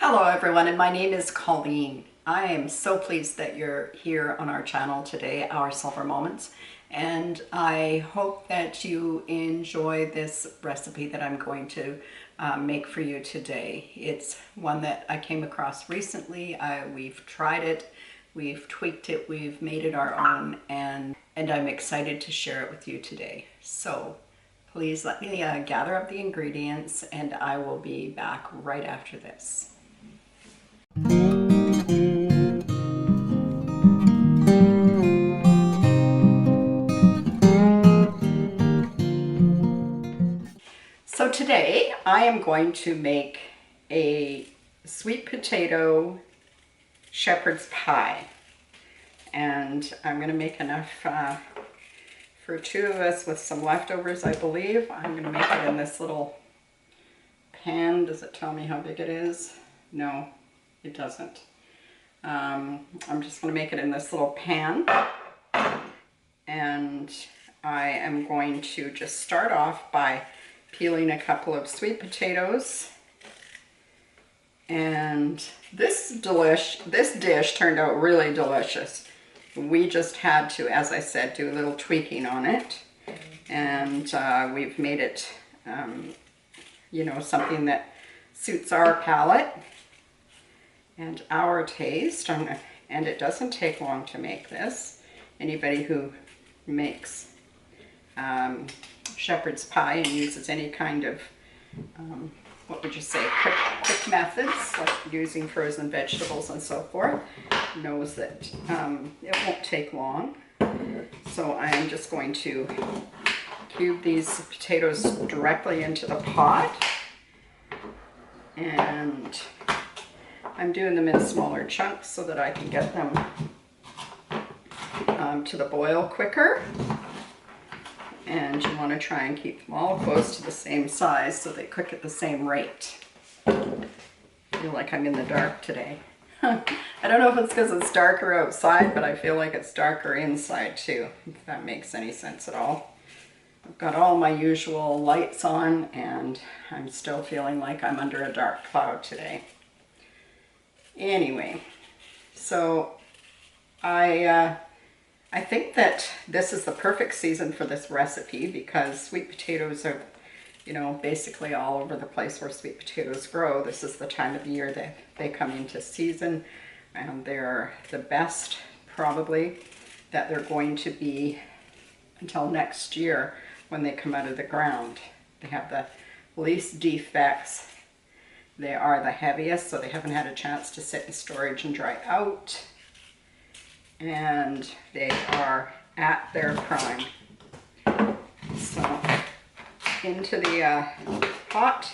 Hello everyone, and my name is Colleen. I am so pleased that you're here on our channel today, Our Silver Moments, and I hope that you enjoy this recipe that I'm going to make for you today. It's one that I came across recently. We've tried it, we've tweaked it, we've made it our own, and I'm excited to share it with you today. So please let me gather up the ingredients, and I will be back right after this. So today I am going to make a sweet potato shepherd's pie, and I'm going to make enough for two of us with some leftovers, I believe. I'm going to make it in this little pan. Does it tell me how big it is? No, it doesn't. I'm just going to make it in this little pan, and I am going to just start off by peeling a couple of sweet potatoes. And this dish turned out really delicious. We just had to, as I said, do a little tweaking on it, and we've made it you know, something that suits our palate and our taste. And it doesn't take long to make this. Anybody who makes shepherd's pie and uses any kind of, what would you say, quick methods, like using frozen vegetables and so forth, knows that it won't take long. So I am just going to cube these potatoes directly into the pot, and I'm doing them in smaller chunks so that I can get them to the boil quicker. And you want to try and keep them all close to the same size so they cook at the same rate. I feel like I'm in the dark today. I don't know if it's because it's darker outside, but I feel like it's darker inside too, if that makes any sense at all. I've got all my usual lights on, and I'm still feeling like I'm under a dark cloud today. Anyway, so I think that this is the perfect season for this recipe because sweet potatoes are, you know, basically all over the place where sweet potatoes grow. This is the time of the year that they come into season, and they're the best probably that they're going to be until next year when they come out of the ground. They have the least defects. They are the heaviest, so they haven't had a chance to sit in storage and dry out. And they are at their prime. So into the pot.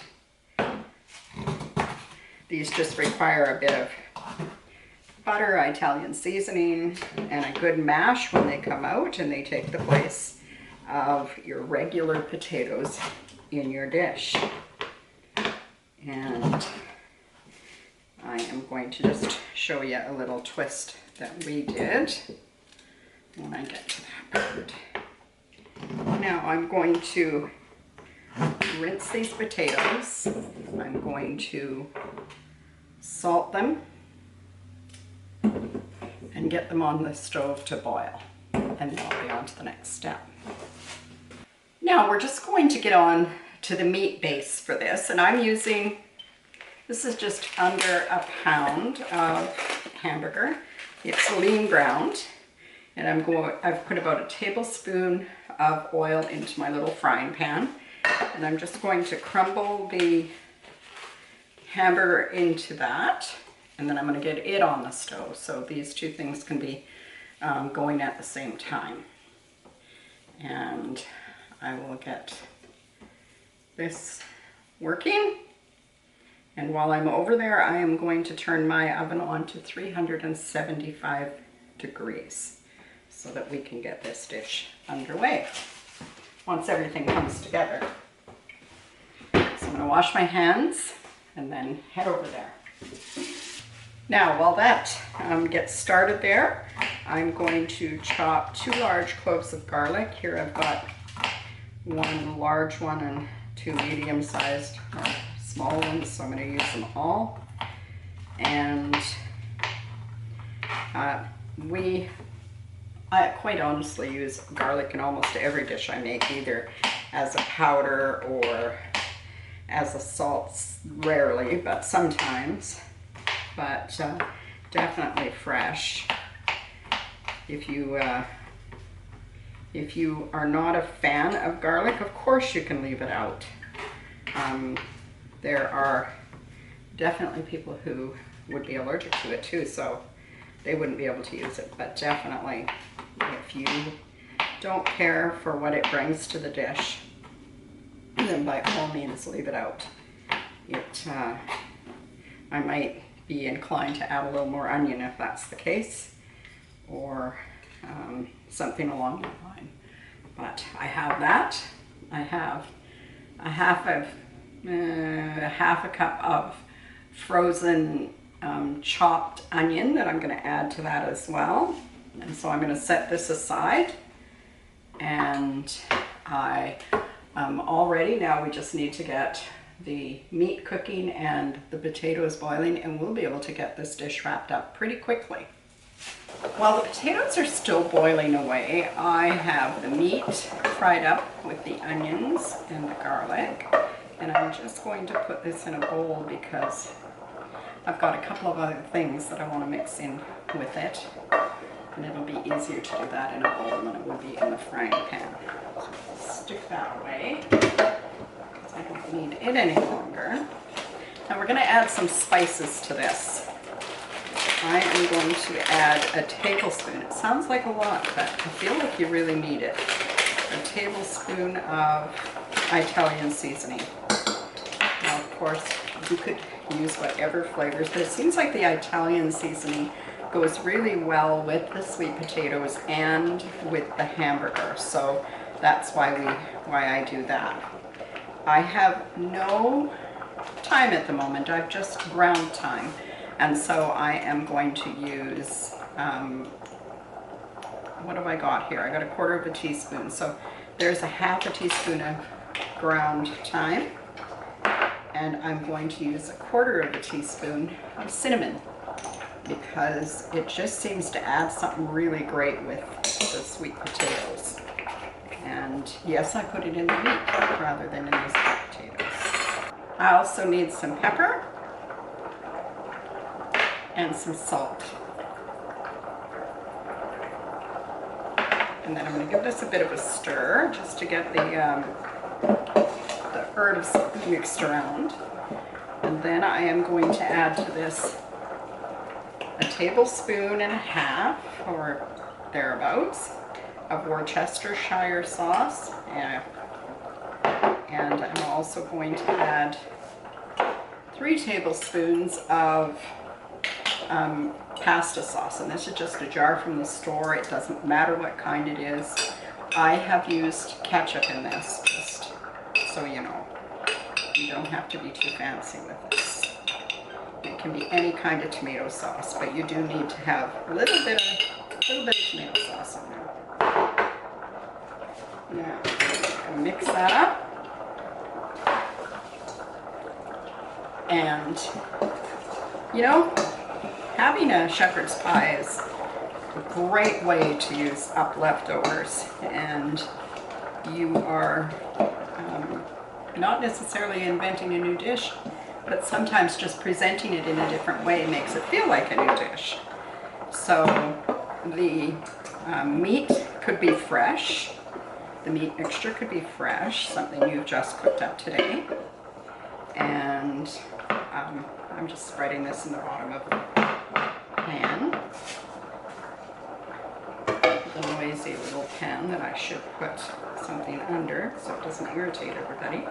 These just require a bit of butter, Italian seasoning, and a good mash when they come out, and they take the place of your regular potatoes in your dish. And I am going to just show you a little twist that we did when I get to that part. Now I'm going to rinse these potatoes. I'm going to salt them and get them on the stove to boil, and then I'll be on to the next step. Now we're just going to get on to the meat base for this, and I'm using, this is just under a pound of hamburger. It's lean ground, and I've put about a tablespoon of oil into my little frying pan, and I'm just going to crumble the hamburger into that, and then I'm going to get it on the stove so these two things can be going at the same time. And I will get this working. And while I'm over there, I am going to turn my oven on to 375 degrees so that we can get this dish underway once everything comes together. So I'm going to wash my hands and then head over there. Now, while that gets started there, I'm going to chop 2 large cloves of garlic. Here I've got 1 large one and 2 medium-sized or small ones, so I'm going to use them all. And I quite honestly use garlic in almost every dish I make, either as a powder or as a salt, rarely, but sometimes. But definitely fresh. If you are not a fan of garlic, of course you can leave it out. There are definitely people who would be allergic to it too, so they wouldn't be able to use it. But definitely, if you don't care for what it brings to the dish, then by all means leave it out. I might be inclined to add a little more onion if that's the case, or something along that line. But I have that. I have a half a cup of frozen chopped onion that I'm going to add to that as well. And so I'm going to set this aside, and all ready. Now we just need to get the meat cooking and the potatoes boiling, and we'll be able to get this dish wrapped up pretty quickly. While the potatoes are still boiling away, I have the meat fried up with the onions and the garlic, and I'm just going to put this in a bowl because I've got a couple of other things that I want to mix in with it, and it'll be easier to do that in a bowl than it will be in the frying pan. So I'll stick that away because I don't need it any longer. Now we're going to add some spices to this. I am going to add a tablespoon. It sounds like a lot, but I feel like you really need it. A tablespoon of Italian seasoning. Now, of course, you could use whatever flavors, but it seems like the Italian seasoning goes really well with the sweet potatoes and with the hamburger. So that's why I do that. I have no thyme at the moment. I've just ground thyme. And so I am going to use, what have I got here? I got a quarter of a teaspoon. So there's a half a teaspoon of ground thyme. And I'm going to use a quarter of a teaspoon of cinnamon, because it just seems to add something really great with the sweet potatoes. And yes, I put it in the meat rather than in the sweet potatoes. I also need some pepper and some salt. And then I'm going to give this a bit of a stir just to get the herbs mixed around. And then I am going to add to this a tablespoon and a half or thereabouts of Worcestershire sauce. And I'm also going to add 3 tablespoons of pasta sauce, and this is just a jar from the store. It doesn't matter what kind it is. I have used ketchup in this, just so you know. You don't have to be too fancy with this. It can be any kind of tomato sauce, but you do need to have a little bit of tomato sauce in there. Now, I'm going to mix that up. And, you know, having a shepherd's pie is a great way to use up leftovers, and you are not necessarily inventing a new dish, but sometimes just presenting it in a different way makes it feel like a new dish. So the meat could be fresh, the meat mixture could be fresh, something you've just cooked up today, and I'm just spreading this in the bottom of the pan, the noisy little pan that I should put something under so it doesn't irritate everybody.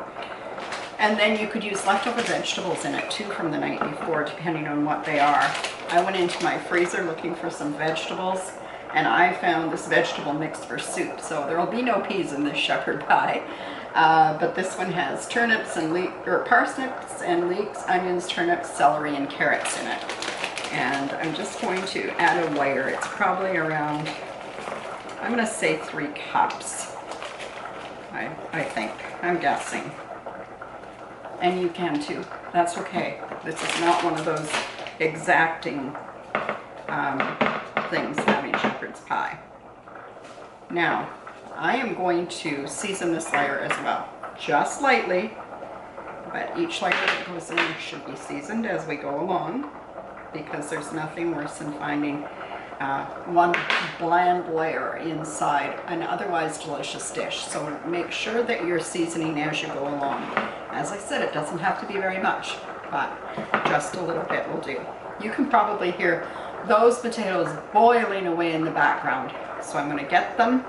And then you could use leftover vegetables in it too from the night before, depending on what they are. I went into my freezer looking for some vegetables, and I found this vegetable mix for soup. So there will be no peas in this shepherd pie. But this one has turnips and parsnips and leeks, onions, turnips, celery, and carrots in it. And I'm just going to add a layer. It's probably around, I'm going to say 3 cups. I think. I'm guessing. And you can too. That's okay. This is not one of those exacting things having shepherd's pie. Now, I am going to season this layer as well, just lightly, but each layer that goes in should be seasoned as we go along, because there's nothing worse than finding one bland layer inside an otherwise delicious dish. So make sure that you're seasoning as you go along. As I said, it doesn't have to be very much, but just a little bit will do. You can probably hear those potatoes boiling away in the background. So I'm going to get them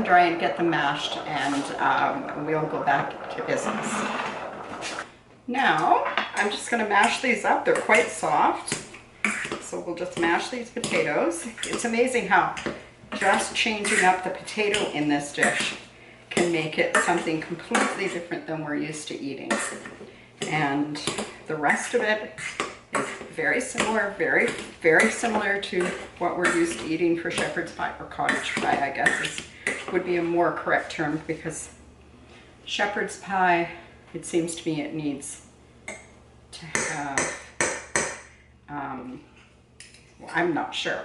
drained, get them mashed, and we'll go back to business. Now, I'm just going to mash these up. They're quite soft. So we'll just mash these potatoes. It's amazing how just changing up the potato in this dish can make it something completely different than we're used to eating. And the rest of it is very similar, very, very similar to what we're used to eating for shepherd's pie, or cottage pie, I guess would be a more correct term, because shepherd's pie, it seems to me it needs to have, well, I'm not sure.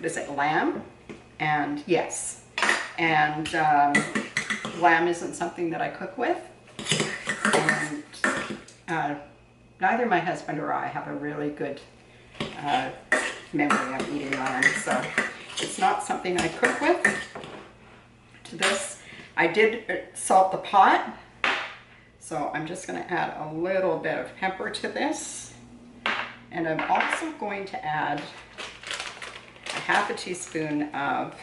Is it lamb? And yes, and lamb isn't something that I cook with, and neither my husband or I have a really good memory of eating lamb, so it's not something I cook with. To this, I did salt the pot, so I'm just going to add a little bit of pepper to this, and I'm also going to add a half a teaspoon of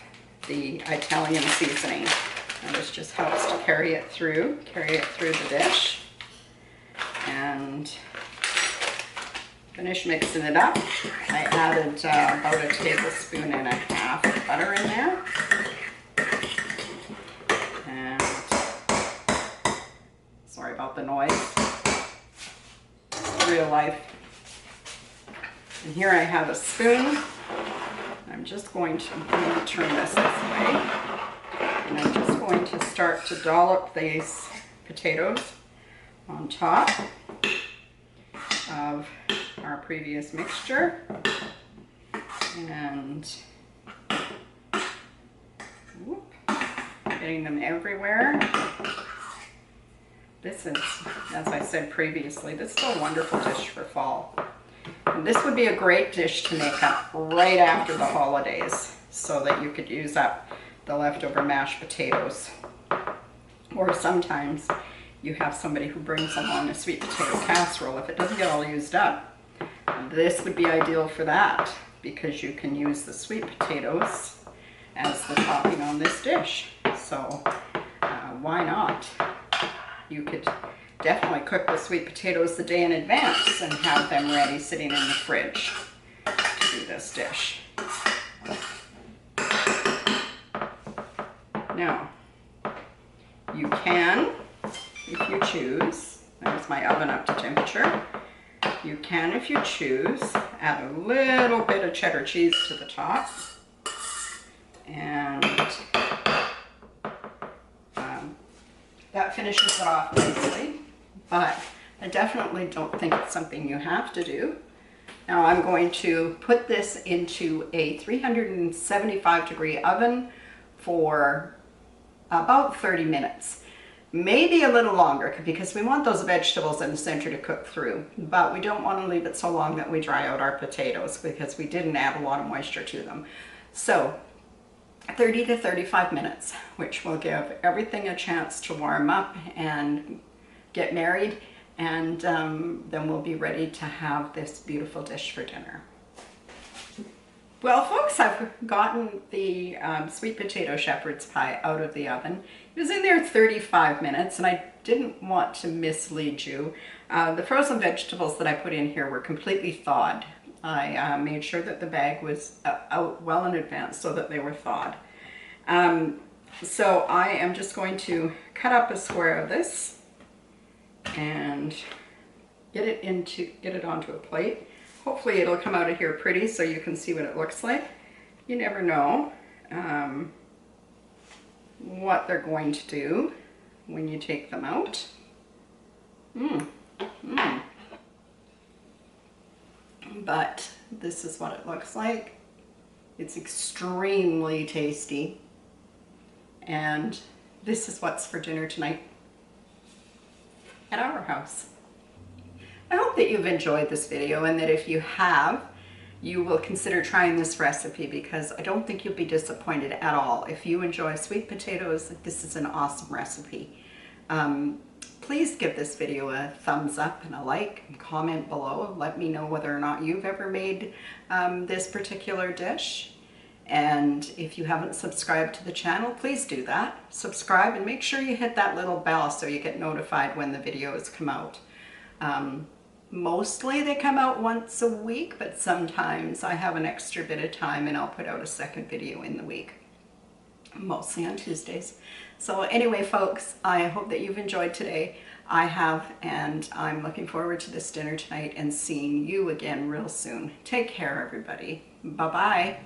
the Italian seasoning, and this just helps to carry it through the dish. And finish mixing it up. I added about a tablespoon and a half of butter in there. And sorry about the noise. Real life. And here I have a spoon. I'm just going to turn this way. And I'm just going to start to dollop these potatoes on top of our previous mixture, and whoop, getting them everywhere. This is, as I said previously, this is a wonderful dish for fall. And this would be a great dish to make up right after the holidays, so that you could use up the leftover mashed potatoes. Or sometimes you have somebody who brings along a sweet potato casserole. If it doesn't get all used up, this would be ideal for that, because you can use the sweet potatoes as the topping on this dish. So why not? You could definitely cook the sweet potatoes the day in advance and have them ready sitting in the fridge to do this dish. Now, you can, if you choose, there's my oven up to temperature, you can, if you choose, add a little bit of cheddar cheese to the top, and that finishes it off nicely, but I definitely don't think it's something you have to do. Now I'm going to put this into a 375-degree oven for about 30 minutes. Maybe a little longer, because we want those vegetables in the center to cook through, but we don't want to leave it so long that we dry out our potatoes, because we didn't add a lot of moisture to them. So 30 to 35 minutes, which will give everything a chance to warm up and get married, and then we'll be ready to have this beautiful dish for dinner. Well, folks, I've gotten the sweet potato shepherd's pie out of the oven. It was in there 35 minutes, and I didn't want to mislead you. The frozen vegetables that I put in here were completely thawed. I made sure that the bag was out well in advance so that they were thawed. So I am just going to cut up a square of this and get it onto a plate. Hopefully it'll come out of here pretty so you can see what it looks like. You never know what they're going to do when you take them out. but this is what it looks like. It's extremely tasty, and this is what's for dinner tonight at our house. I hope that you've enjoyed this video, and that if you have, you will consider trying this recipe, because I don't think you'll be disappointed at all. If you enjoy sweet potatoes, this is an awesome recipe. Please give this video a thumbs up and a like, and comment below. Let me know whether or not you've ever made this particular dish. And if you haven't subscribed to the channel, please do that. Subscribe and make sure you hit that little bell so you get notified when the videos come out. Mostly they come out once a week, but sometimes I have an extra bit of time and I'll put out a second video in the week. Mostly on Tuesdays. So anyway, folks, I hope that you've enjoyed today. I have, and I'm looking forward to this dinner tonight and seeing you again real soon. Take care, everybody. Bye-bye.